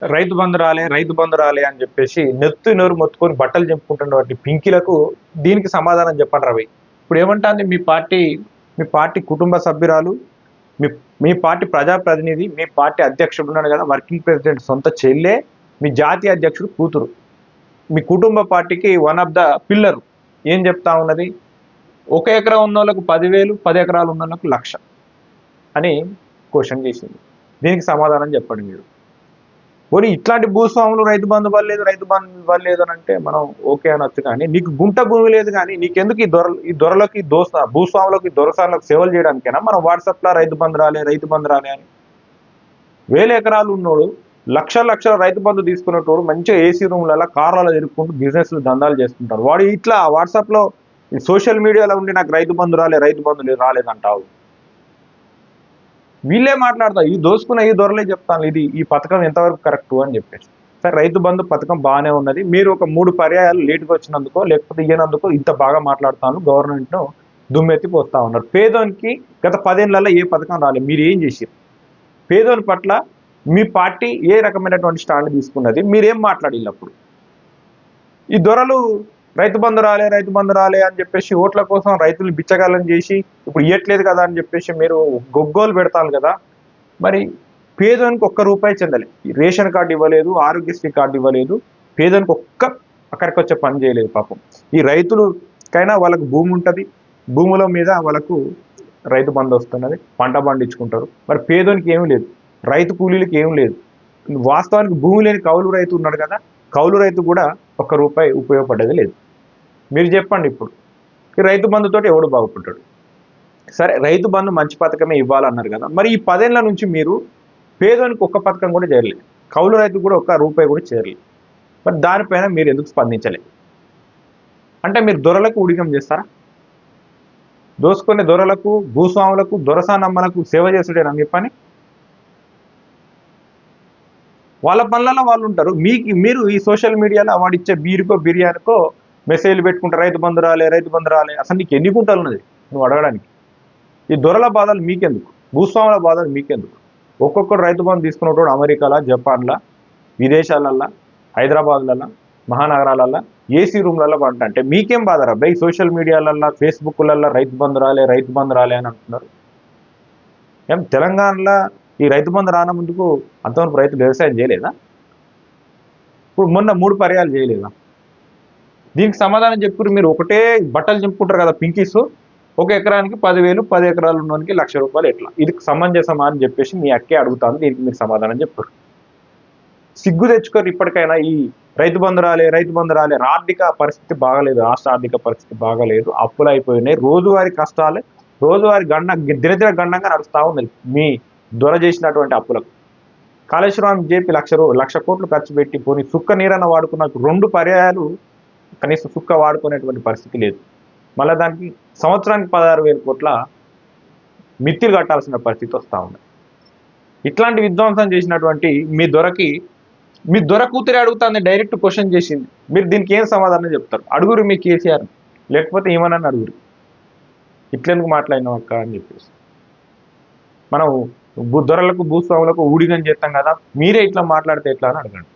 రైతు బంధు రాలే, రైతు బంధు రాలే అని చెప్పేసి నెత్తి నోరు మొత్తుకొని బట్టలు చెప్పుకుంటున్నటువంటి పింకిలకు దీనికి సమాధానం చెప్పండి రవి. ఇప్పుడు ఏమంటాంది మీ పార్టీ కుటుంబ సభ్యురాలు, మీ మీ పార్టీ ప్రజాప్రతినిధి, మీ పార్టీ అధ్యక్షుడు ఉన్నాడు కదా, వర్కింగ్ ప్రెసిడెంట్ సొంత చెల్లె, మీ జాతీయ అధ్యక్షుడు కూతురు, మీ కుటుంబ పార్టీకి వన్ ఆఫ్ ద పిల్లర్. ఏం చెప్తా ఉన్నది? 1 ఎకరా ఉన్న వాళ్ళకు 10,000, 10 ఎకరాలు ఉన్న వాళ్ళకు 1,00,000 అని క్వశ్చన్ చేసింది. దీనికి సమాధానం చెప్పండి మీరు. పోనీ ఇట్లాంటి భూస్వాములు రైతు బంధు ఇవ్వలేదు అని అంటే మనం ఓకే అనొచ్చు, కానీ నీకు గుంట భూమి లేదు, కానీ నీకెందుకు ఈ దొరలకి భూస్వాములకి దొరసాలకు సేవలు చేయడానికైనా మనం వాట్సాప్లో రైతు బంధు రాలే అని. 1,000 ఎకరాలు ఉన్నోడు, లక్షల రైతు బంధు తీసుకునేటోడు మంచిగా ఏసీ రూమ్లలో కార్లలో తిరుక్కుంటూ బిజినెస్లు దందాలు చేసుకుంటారు. వాడు ఇట్లా వాట్సాప్లో సోషల్ మీడియాలో ఉండి నాకు రైతు బంధు రాలేదంటావు. వీళ్ళే మాట్లాడతారు, ఈ దోసుకున్న ఈ దొరలే చెప్తాను ఈ పథకం ఎంతవరకు కరెక్ట్ అని చెప్పేసి. సరే, రైతు బంధు పథకం బాగానే ఉన్నది, మీరు ఒక 3 పర్యాయాలు లేటుగా వచ్చినందుకో లేకపోతే ఇయ్యనందుకో ఇంత బాగా మాట్లాడుతాను, గవర్నమెంట్ను దుమ్మెత్తి పోస్తా ఉన్నారు. పేదోనికి గత 10 ఏళ్లలో ఏ పథకం రాలేదు, మీరు ఏం చేశారు? పేదోని పట్ల మీ పార్టీ ఏ రకమైనటువంటి స్టాండ్ తీసుకున్నది? మీరేం మాట్లాడిల్లు అప్పుడు? ఈ దొరలు రైతు బంధు రాలే అని చెప్పేసి ఓట్ల కోసం రైతులు బిచ్చగాళ్ళని చేసి ఇప్పుడు ఇయ్యట్లేదు కదా అని చెప్పేసి మీరు గొగ్గోలు పెడతాను కదా. మరి పేదోనికి ₹1 చెందలే, రేషన్ కార్డు ఇవ్వలేదు, ఆరోగ్యశ్రీ కార్డు ఇవ్వలేదు, పేదోనికి అక్కడికి వచ్చే పని చేయలేదు. పాపం ఈ రైతులకైనా వాళ్ళకు భూమి ఉంటుంది, భూముల మీద వాళ్ళకు రైతు బంధు వస్తున్నది, పంట పండించుకుంటారు. మరి పేదోనికి ఏమీ లేదు, రైతు కూలీలకి ఏం లేదు. వాస్తవానికి భూమి లేని కౌలు రైతు ఉన్నాడు కదా, కౌలు రైతు కూడా ₹1 ఉపయోగపడ్డది లేదు. మీరు చెప్పండి ఇప్పుడు, ఈ రైతు బంధుతోటి ఎవడు బాగుపడ్డాడు? సరే, రైతు బంధు మంచి పథకమే ఇవ్వాలన్నారు కదా, మరి ఈ 10 ఏళ్ల నుంచి మీరు పేదోనికి ఒక్క పథకం కూడా చేరలేదు, కౌలు రైతు కూడా ₹1 కూడా చేరలేదు. మరి దానిపైన మీరు ఎందుకు స్పందించలేదు? అంటే మీరు దొరలకు ఊడిగం చేస్తారా? దోసుకునే దొరలకు, భూస్వాములకు, దొరసానమ్మలకు సేవ చేసుడేనా మీ పని? వాళ్ళ పనులలో వాళ్ళు ఉంటారు. మీరు ఈ సోషల్ మీడియాలో వాడిచ్చే బీరుకో బిర్యానీకో మెసేజ్లు పెట్టుకుంటారు, రైతు బంధు రాలే. అసలు నీకు ఎన్ని గుంటలు ఉన్నది నువ్వు అడగడానికి? ఈ దొరల బాధలు మీకెందుకు? భూస్వాముల బాధలు మీకెందుకు? ఒక్కొక్కరు రైతు బంధు తీసుకున్నప్పుడు అమెరికాలో, జపాన్లో, విదేశాలల్లో, హైదరాబాద్లలో, మహానగరాలల్లో ఏసీ రూమ్లలో అంటే మీకేం బాధ రా? ఈ సోషల్ మీడియాలల్లో, ఫేస్బుక్లలో రైతు బంధు రాలే అని అంటున్నారు. ఏం తెలంగాణలో ఈ రైతు బంధు రాన ముందుకు అంతవరకు రైతులు వ్యవసాయం చేయలేదా? ఇప్పుడు మొన్న 3 పర్యాలు చేయలేదా? దీనికి సమాధానం చెప్పుకుని మీరు ఒకటే బట్టలు చెప్పుకుంటారు కదా పింకీస్, 1 ఎకరానికి 10,000, 10 ఎకరాలు ఉన్నోనికి ₹1,00,000 ఎట్లా? ఇది సమంజసమా అని చెప్పేసి మీ అక్కే అడుగుతాను. దీనికి మీరు సమాధానం చెప్పారు. సిగ్గు తెచ్చుకోరు ఇప్పటికైనా. ఈ రైతు బంధు రాలే, ఆర్థిక పరిస్థితి బాగలేదు, రాష్ట్ర ఆర్థిక పరిస్థితి బాగలేదు, అప్పులు అయిపోయినాయి, రోజువారీ కష్టాలే, రోజువారీ దినదిన గండంగా నడుస్తూ ఉన్నది మీ దొర చేసినటువంటి అప్పులకు. కాళేశ్వరం చెప్పి 1,00,000 కోట్లు ఖర్చు పెట్టి పోనీ సుక్క నీరన్న వాడుకున్న 2 పర్యాయాలు కనీసం సుక్క వాడుకునేటువంటి పరిస్థితి లేదు. మళ్ళీ దానికి సంవత్సరానికి 16,000 కోట్ల మిత్తిలు కట్టాల్సిన పరిస్థితి వస్తూ ఉంది. ఇట్లాంటి విధ్వంసం చేసినటువంటి మీ దొర కూతురే అడుగుతుంది, డైరెక్ట్ క్వశ్చన్ చేసింది. మీరు దీనికి ఏం సమాధానం చెప్తారు? అడుగురు మీ కేసీఆర్, లేకపోతే ఏమన్నా అడుగురు, ఇట్లెందుకు మాట్లాడినాం అక్క అని చెప్పేసి. మనం దొరలకు భూస్వాములకు ఊడిగం చేస్తాం కదా, మీరే ఇట్లా మాట్లాడితే ఎట్లా అని అడగండి.